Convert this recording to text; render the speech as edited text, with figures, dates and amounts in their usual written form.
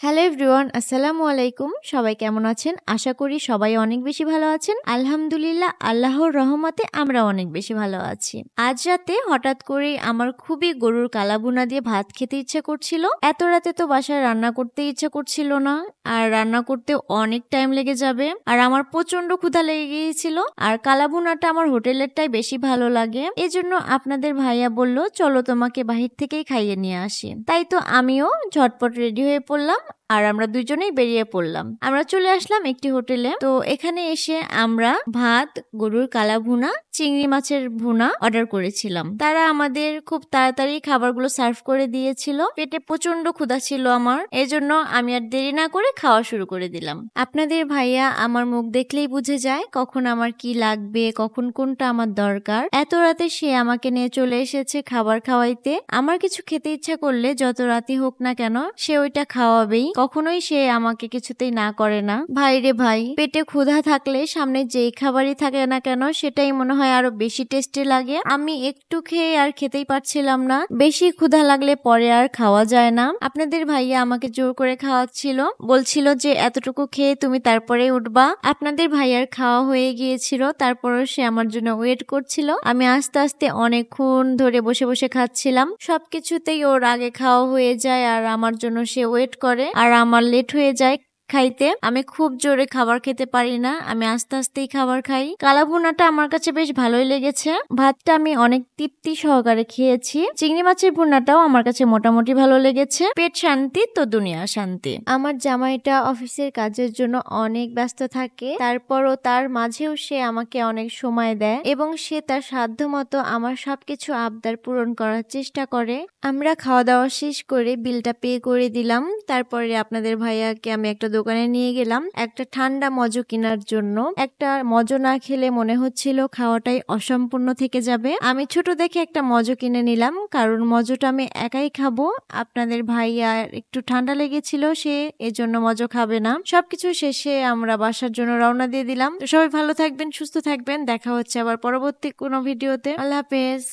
Hello everyone, আসসালামু আলাইকুম। সবাই কেমন আছেন? আশা করি সবাই অনেক বেশি ভালো আছেন। আলহামদুলিল্লাহ, আল্লাহর রহমতে আমরা অনেক বেশি ভালো আছি। আজ রাতে হঠাৎ করেই আমার খুবই গরুর কালাভুনা দিয়ে ভাত খেতে ইচ্ছে করছিল। এত রাতে তো বাসায় রান্না করতে ইচ্ছে করছিল না, আর রান্না করতে অনেক টাইম লেগে যাবে। আর আমার প্রচন্ড ক্ষুধা লেগে গিয়েছিল, আর কালাভুনাটা আমার হোটেলেরটাই বেশি ভালো লাগে। এজন্য আপনাদের ভাইয়া বলল, চলো তোমাকে বাহির থেকেই খাইয়ে নিয়ে আসি। তাই তো আমিও ঝটপট রেডি হয়ে পড়লাম, আর আমরা দুজনেই বেরিয়ে পড়লাম। আমরা চলে আসলাম একটি হোটেলে। তো এখানে এসে আমরা ভাত, গরুর কালা ভুনা, চিংড়ি মাছের ভুনা অর্ডার করেছিলাম। তারা আমাদের খুব তাড়াতাড়ি খাবারগুলো সার্ভ করে দিয়েছিল। পেটে প্রচন্ড ক্ষুধা ছিল আমার, এজন্য আমি আর দেরি না করে খাওয়া শুরু করে দিলাম। আপনাদের ভাইয়া আমার মুখ দেখলেই বুঝে যায় কখন আমার কি লাগবে, কখন কোনটা আমার দরকার। এত রাতে সে আমাকে নিয়ে চলে এসেছে খাবার খাওয়াইতে। আমার কিছু খেতে ইচ্ছা করলে যত রাতি হোক না কেন সে ওইটা খাওয়াবেই, কখনোই সে আমাকে কিছুতেই না করে না। ভাই রে ভাই, পেটে ক্ষুধা থাকলে সামনে যেই খাবারই থাকে না কেন সেটাই মনে হয় আরো বেশি টেস্টি লাগে। আমি একটু খেয়ে আর খেতেই পারছিলাম না। বেশি ক্ষুধা লাগলে পরে আর খাওয়া যায় না। আপনাদের ভাইয়া আমাকে জোর করে খাওয়াচ্ছিল, বলছিল যে এতটুকু খেয়ে তুমি তারপরে উঠবা। আপনাদের ভাইয়ার খাওয়া হয়ে গিয়েছিল, তারপরও সে আমার জন্য ওয়েট করছিল। আমি আস্তে আস্তে অনেকক্ষণ ধরে বসে বসে খাচ্ছিলাম। সবকিছুতেই ওর আগে খাওয়া হয়ে যায়, আর আমার জন্য সে ওয়েট করে, আর আমার লেট হয়ে যায় খাইতে। আমি খুব জোরে খাবার খেতে পারি না, আমি আস্তে আস্তেই খাবার খাই। কালা ভুনাটা আমার কাছে বেশ ভালোই লেগেছে। ভাতটা আমি অনেক তৃপ্তি সহকারে খেয়েছি। চিংড়ি মাছের ভুনাটাও আমার কাছে মোটামুটি ভালো লেগেছে। পেট শান্তি তো দুনিয়া শান্তি। আমার জামাইটা অফিসের কাজের জন্য অনেক ব্যস্ত থাকে, তারপরও তার মাঝেও সে আমাকে অনেক সময় দেয় এবং সে তার সাধ্য মতো আমার সবকিছু আবদার পূরণ করার চেষ্টা করে। আমরা খাওয়া দাওয়া শেষ করে বিলটা পে করে দিলাম। তারপরে আপনাদের ভাইয়াকে আমি একটা দোকানে নিয়ে গেলাম একটা ঠান্ডা মজো কেনার জন্য। একটা মজো না খেলে মনে হচ্ছিল খাওয়াটাই অসম্পূর্ণ থেকে যাবে। আমি ছোট দেখে একটা মজো কিনে নিলাম, কারণ মজোটা আমি একাই খাবো। আপনাদের ভাইয়া একটু ঠান্ডা লেগেছিল, সে এজন্য মজো খাবে না। সবকিছু শেষে আমরা বাসার জন্য রওনা দিয়ে দিলাম। তো সবাই ভালো থাকবেন, সুস্থ থাকবেন। দেখা হচ্ছে আবার পরবর্তী কোনো ভিডিওতে। আল্লাহ হাফেজ।